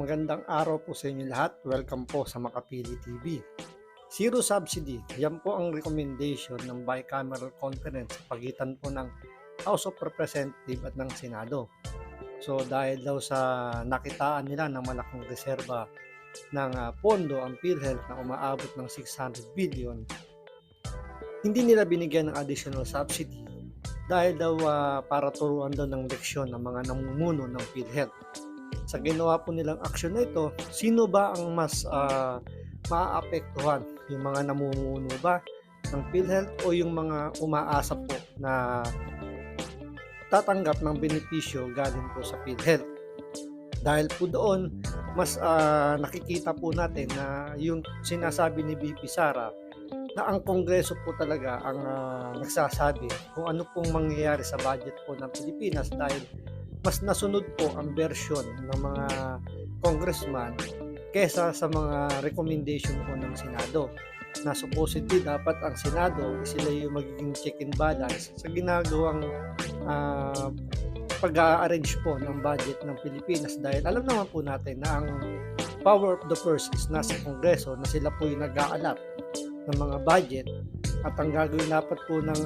Magandang araw po sa inyo lahat. Welcome po sa Makapili TV. Zero subsidy, yan po ang recommendation ng bicameral conference sa pagitan po ng House of Representatives at ng Senado. So dahil daw sa nakitaan nila ng malaking reserba ng pondo ang PhilHealth na umaabot ng 600 billion, hindi nila binigyan ng additional subsidy dahil daw para turuan daw ng leksyon ng mga namumuno ng PhilHealth. Sa ginawa po nilang aksyon na ito, sino ba ang mas maaapektuhan? Yung mga namumuno ba ng PhilHealth o yung mga umaasa po na tatanggap ng benepisyo galing po sa PhilHealth? Dahil po doon, mas nakikita po natin na yung sinasabi ni VP Sara na ang Kongreso po talaga ang nagsasabi kung ano pong mangyayari sa budget po ng Pilipinas dahil mas nasunod po ang version ng mga congressman kesa sa mga recommendation po ng Senado na supposedly dapat ang Senado sila yung magiging check and balance sa ginagawang pag-arrange po ng budget ng Pilipinas dahil alam naman po natin na ang power of the purse is nasa Kongreso na sila po yung nag-aalat ng mga budget at ang gagawin dapat po ng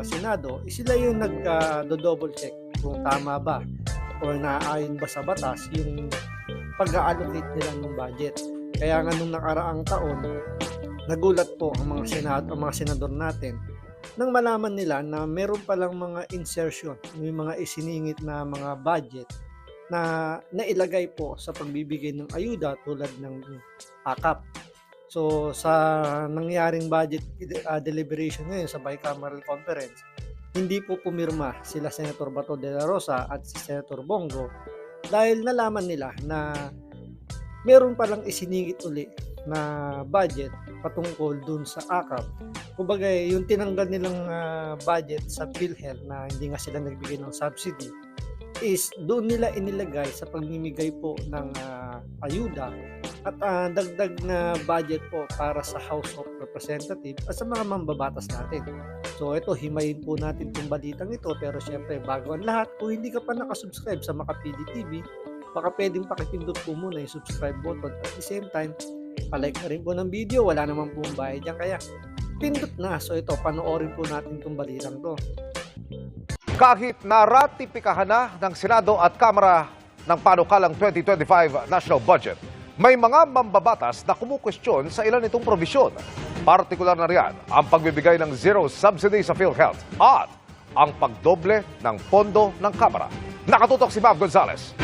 Senado sila yung nag-double check kung tama ba o naaayon ba sa batas yung pag-allocate nila ng budget. Kaya nga nung nakaraang taon, nagulat po ang mga senador natin nang malaman nila na meron palang mga insertion, may mga isiningit na mga budget na nailagay po sa pagbibigay ng ayuda tulad ng AKAP. So sa nangyaring budget deliberation ngayon sa bicameral conference, hindi po pumirma sila Senator Bato de la Rosa at si Senator Bongo dahil nalaman nila na meron palang isiningit uli na budget patungkol dun sa AKAP. Kumbaga yung tinanggal nilang budget sa PhilHealth na hindi nga sila nagbigay ng subsidy is doon nila inilagay sa pagmimigay po ng ayuda at dagdag na budget po para sa House of Representatives at sa mga mambabatas natin. So ito, himayin po natin itong balitang ito pero syempre bago ang lahat, kung hindi ka pa nakasubscribe sa Makapili TV, baka pwedeng pakipindot po muna yung subscribe button at the same time, palike na rin po ng video, wala naman pong bayad dyan kaya pindot na. So ito, panoorin po natin itong balitang to. Kahit naratipikahan na ng Senado at Kamara ng panukalang 2025 National Budget, may mga mambabatas na kumukwestiyon sa ilan itong probisyon. Partikular na riyan ang pagbibigay ng zero subsidy sa PhilHealth at ang pagdoble ng pondo ng Kamara. Nakatutok si Bob Gonzales.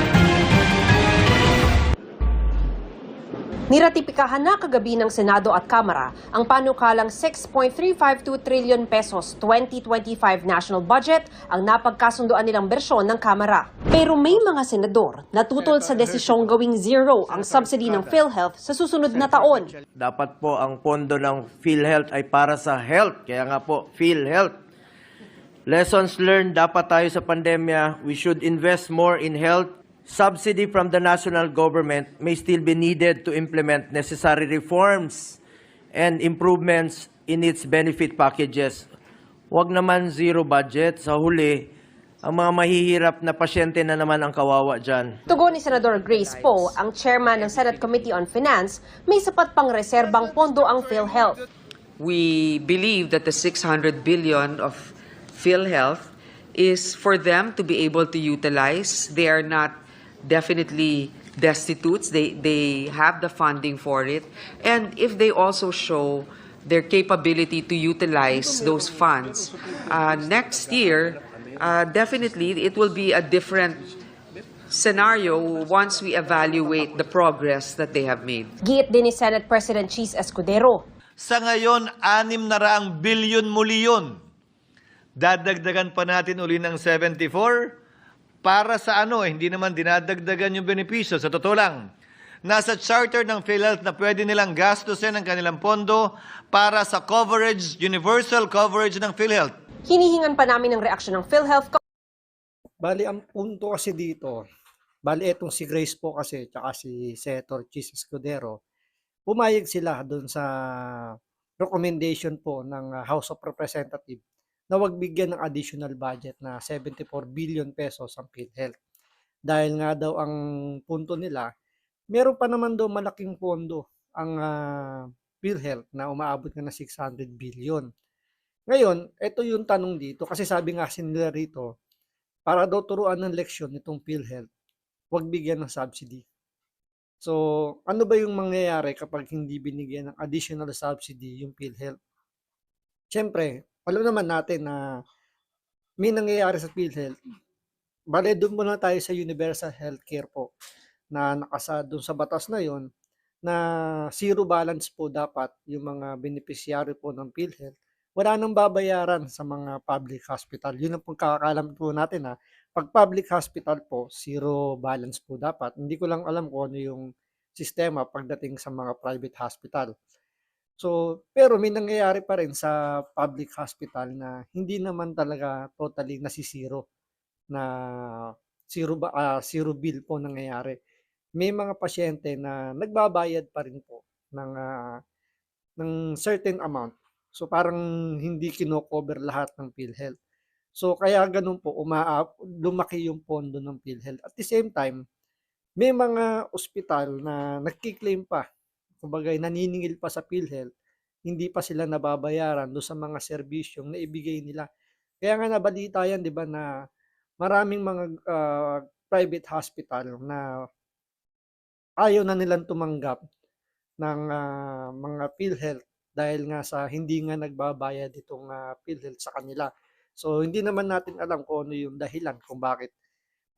Niratipikahan na kagabi ng Senado at Kamara ang panukalang 6.352 trillion pesos 2025 national budget ang napagkasunduan nilang bersyon ng Kamara. Pero may mga senador na tutol sa desisyong gawing zero ang subsidy ng PhilHealth sa susunod na taon. Dapat po ang pondo ng PhilHealth ay para sa health. Kaya nga po, PhilHealth. Lessons learned dapat tayo sa pandemya. We should invest more in health. Subsidy from the national government may still be needed to implement necessary reforms and improvements in its benefit packages. Huwag naman zero budget. Sa huli, ang mga mahihirap na pasyente na naman ang kawawa dyan. Tugon ni Senador Grace Poe, ang chairman ng Senate Committee on Finance, may sapat pang reserbang pondo ang PhilHealth. We believe that the 600 billion of PhilHealth is for them to be able to utilize. They are not definitely destitutes. They have the funding for it. And if they also show their capability to utilize those funds, next year, definitely it will be a different scenario once we evaluate the progress that they have made. Giit din ni Senate President Cheese Escudero. Sa ngayon, 600 bilyon muli yun. Dadagdagan pa natin uli ng 74 para sa hindi naman dinadagdagan yung benepisyo. Sa totoo lang, nasa charter ng PhilHealth na pwede nilang gastusin ang kanilang pondo para sa coverage, universal coverage ng PhilHealth. Hinihingan pa namin ng reaksyon ng PhilHealth. Bali ang punto kasi dito, bali etong si Grace po kasi tsaka si Senator Chis Escudero, pumayag sila doon sa recommendation po ng House of Representatives na wag bigyan ng additional budget na 74 billion pesos ang PhilHealth. Dahil nga daw ang punto nila, meron pa naman daw malaking pondo ang PhilHealth na umaabot nga ng 600 billion. Ngayon, ito yung tanong dito kasi sabi nga nila rito, para daw turuan ng leksyon nitong PhilHealth, huwag bigyan ng subsidy. So, ano ba yung mangyayari kapag hindi binigyan ng additional subsidy yung PhilHealth? Siyempre, alam naman natin na may nangyayari sa PhilHealth. Bale, doon muna tayo sa universal healthcare po na nakasa doon sa batas na yon na zero balance po dapat yung mga beneficiary po ng PhilHealth. Wala nang babayaran sa mga public hospital. Yun ang pagkakalam po natin ha. Pag public hospital po, zero balance po dapat. Hindi ko lang alam kung ano yung sistema pagdating sa mga private hospital. So, pero may nangyayari pa rin sa public hospital na hindi naman talaga totally nasisiro na zero bill po nangyayari. May mga pasyente na nagbabayad pa rin po ng certain amount. So parang hindi kino-cover lahat ng PhilHealth. So kaya ganun po lumaki yung pondo ng PhilHealth. At the same time, may mga ospital na nagki-claim pa, kumbaga naniningil pa sa PhilHealth, hindi pa sila nababayaran do sa mga serbisyong na ibigay nila. Kaya nga nabalita yan, 'di ba, na maraming mga private hospital na ayaw na nilang tumanggap ng mga PhilHealth dahil nga sa hindi nga nagbabayad itong PhilHealth sa kanila. So hindi naman natin alam kung ano yung dahilan kung bakit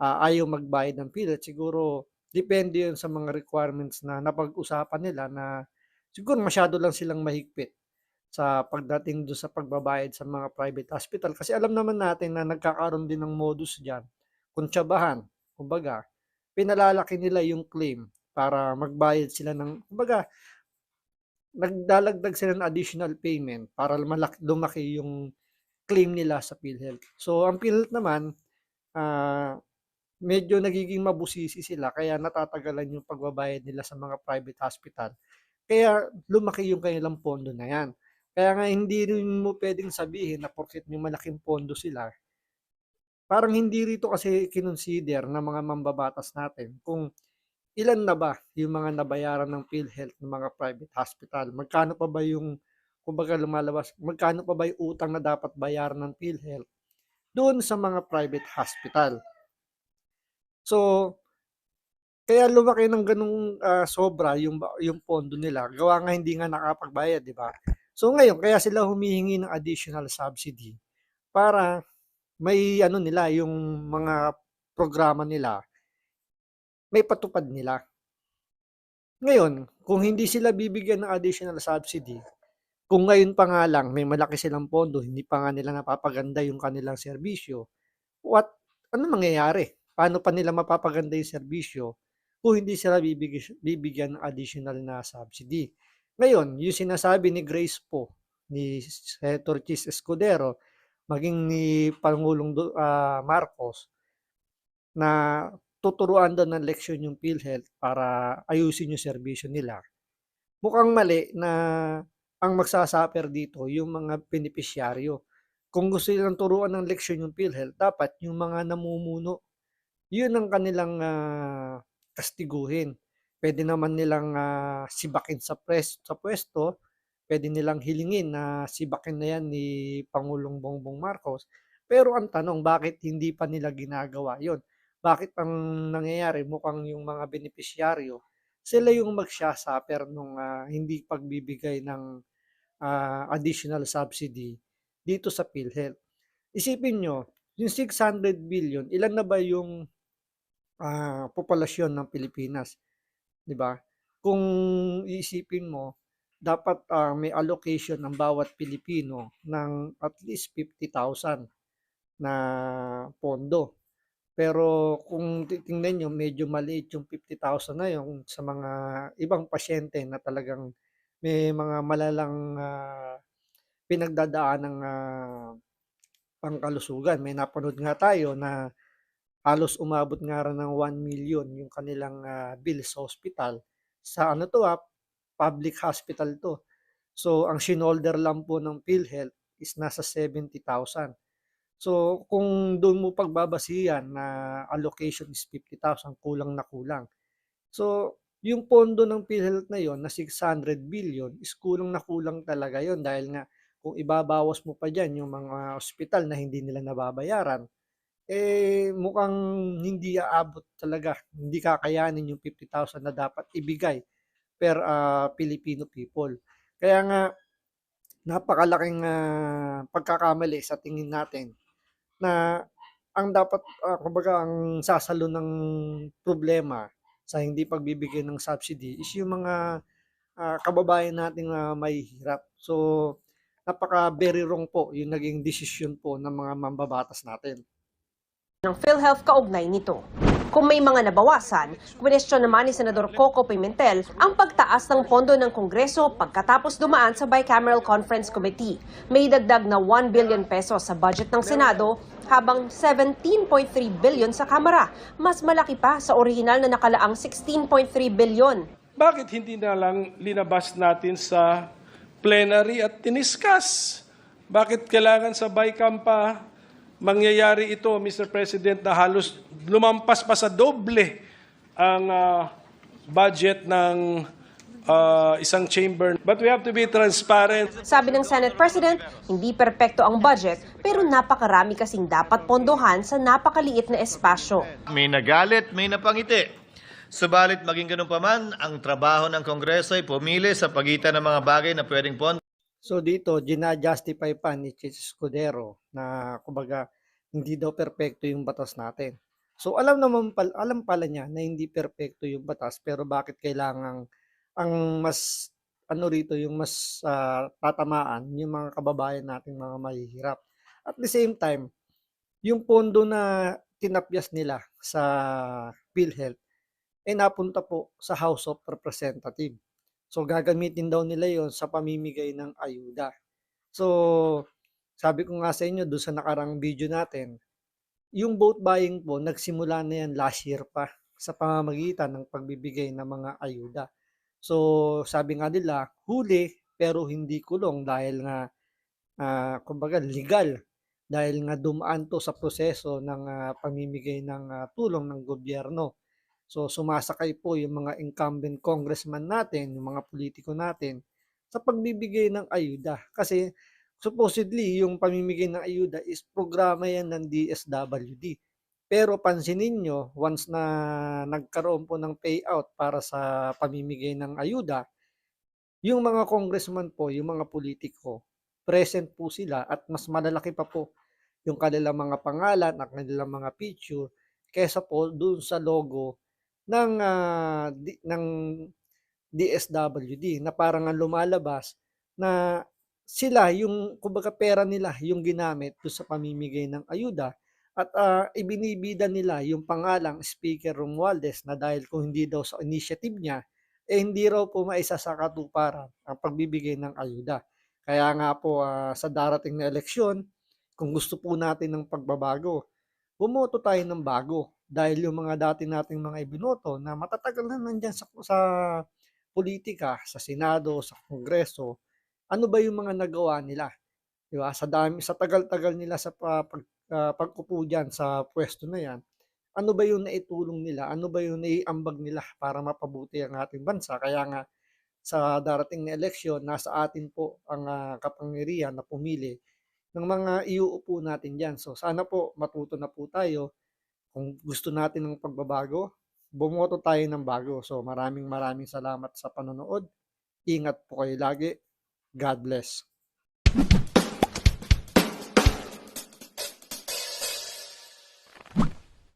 ayaw magbayad ng PhilHealth. Siguro depende yun sa mga requirements na napag-usapan nila na siguro masyado lang silang mahigpit sa pagdating doon sa pagbabayad sa mga private hospital. Kasi alam naman natin na nagkakaroon din ng modus dyan, kuntsabahan, kumbaga, pinalalaki nila yung claim para magbayad sila ng, kumbaga, nagdalagdag sila ng additional payment para lumaki yung claim nila sa PhilHealth. So, ang PhilHealth naman, medyo nagiging mabusisi sila kaya natatagalan yung pagbabayad nila sa mga private hospital. Kaya lumaki yung kanilang pondo na yan. Kaya nga hindi rin mo pwedeng sabihin na porket may malaking pondo sila, parang hindi rito kasi kinonsider ng mga mambabatas natin kung ilan na ba yung mga nabayaran ng PhilHealth ng mga private hospital. Magkano pa ba yung, kumbaga lumalabas, magkano pa ba yung utang na dapat bayaran ng PhilHealth doon sa mga private hospital. So, kaya lumaki ng ganung sobra yung pondo nila. Gawa nga hindi nga nakapagbayad, di ba? So ngayon, kaya sila humihingi ng additional subsidy para may ano nila, yung mga programa nila, may patupad nila. Ngayon, kung hindi sila bibigyan ng additional subsidy, kung ngayon pa nga lang may malaki silang pondo, hindi pa nga nila napapaganda yung kanilang serbisyo, ano mangyayari? Paano pa nila mapapaganda yung serbisyo kung hindi sila bibigyan ng additional na subsidy? Ngayon, yung sinasabi ni Grace po, ni Senator Chis Escudero, maging ni Pangulong Marcos, na tuturuan daw ng leksyon yung PhilHealth para ayusin yung serbisyo nila. Mukhang mali na ang magsasuffer dito yung mga benepisyaryo. Kung gusto nilang turuan ng leksyon yung PhilHealth, dapat yung mga namumuno, yun ang kanilang kastiguhin. Pwede naman nilang sibakin sa pwesto, pwede nilang hilingin na sibakin na yan ni Pangulong Bongbong Marcos. Pero ang tanong, bakit hindi pa nila ginagawa yon? Bakit ang nangyayari mukhang yung mga benepisyaryo, sila yung magsasuffer nung hindi pagbibigay ng additional subsidy dito sa PhilHealth. Isipin nyo, yung 600 billion, ilan na ba yung populasyon ng Pilipinas? 'Di ba? Kung iisipin mo, dapat may allocation ng bawat Pilipino ng at least 50,000 na pondo. Pero kung titingnan nyo, medyo maliit yung 50,000 na yun sa mga ibang pasyente na talagang may mga malalang pinagdadaan ng pangkalusugan. May napanood nga tayo na halos umabot nga rin ng 1 million yung kanilang bill sa hospital. Sa ano to public hospital to. So, ang shinolder lang po ng PhilHealth is nasa 70,000. So, kung doon mo pagbabasihan na allocation is 50,000, kulang na kulang. So, yung pondo ng PhilHealth na yon na 600 billion is kulang na kulang talaga yon dahil nga kung ibabawas mo pa diyan yung mga ospital na hindi nila nababayaran, mukhang hindi aabot talaga, hindi kakayanin yung 50,000 na dapat ibigay per Filipino people. Kaya nga napakalaking pagkakamali sa tingin natin na ang dapat kumbaga ang sasalo ng problema sa hindi pagbibigay ng subsidy is yung mga kababayan nating mahihirap. So napaka very wrong po yung naging desisyon po ng mga mambabatas natin. Ng PhilHealth kaugnay nito. Kung may mga nabawasan, kwestiyon naman ni Senador Coco Pimentel ang pagtaas ng pondo ng Kongreso pagkatapos dumaan sa Bicameral Conference Committee. May dagdag na 1 billion pesos sa budget ng Senado habang 17.3 billion sa Kamara. Mas malaki pa sa orihinal na nakalaang 16.3 billion. Bakit hindi na lang linabas natin sa plenary at tiniskas? Bakit kailangan sa BICAM pa mangyayari ito, Mr. President, na halos lumampas pa sa doble ang budget ng isang chamber? But we have to be transparent. Sabi ng Senate President, hindi perpekto ang budget pero napakarami kasing dapat pondohan sa napakaliit na espasyo. May nagalit, may napangiti. Subalit maging ganun pa man, ang trabaho ng Kongreso ay pumili sa pagitan ng mga bagay na pwedeng pondo. So dito, gina-justify pa ni Chis Escudero na kumbaga hindi daw perpekto yung batas natin. So alam pala niya na hindi perpekto yung batas pero bakit kailangang ang mas rito yung mas tatamaan yung mga kababayan nating mga mahihirap. At the same time, yung pondo na tinapyas nila sa PhilHealth ay napunta po sa House of Representatives. So gagamitin daw nila yon sa pamimigay ng ayuda. So sabi ko nga sa inyo doon sa nakarang video natin, yung vote buying po nagsimula na yan last year pa sa pamamagitan ng pagbibigay ng mga ayuda. So sabi nga nila, huli pero hindi kulong dahil nga kumbaga legal. Dahil nga dumaan to sa proseso ng pamimigay ng tulong ng gobyerno. So sumasakay po yung mga incumbent congressman natin, yung mga politiko natin sa pagbibigay ng ayuda. Kasi supposedly yung pamimigay ng ayuda is programa yan ng DSWD. Pero pansinin nyo, once na nagkaroon po ng payout para sa pamimigay ng ayuda, yung mga congressman po, yung mga politiko, present po sila at mas malalaki pa po yung kanilang mga pangalan at kanilang mga picture kesa po dun sa logo ng DSWD na parang ang lumalabas na sila yung kumbaga pera nila yung ginamit doon sa pamimigay ng ayuda at ibinibida nila yung pangalang Speaker Romualdez na dahil kung hindi daw sa initiative niya hindi raw po maisa sa katuparan ang pagbibigay ng ayuda. Kaya nga po sa darating na eleksyon, kung gusto po natin ng pagbabago, bumoto tayo ng bago. Dahil yung mga dati nating mga ibinoto na matatagal na nandyan sa politika, sa Senado, sa Kongreso, ano ba yung mga nagawa nila? Di ba? Sa tagal-tagal nila sa pagkupo dyan sa pwesto na yan, ano ba yung naitulong nila? Ano ba yung naiambag nila para mapabuti ang ating bansa? Kaya nga sa darating na eleksyon, nasa atin po ang kapangyarihan na pumili ng mga iuupo natin dyan. So sana po matuto na po tayo. Kung gusto natin ng pagbabago, bumoto tayo ng bago. So maraming salamat sa panonood. Ingat po kayo lagi. God bless.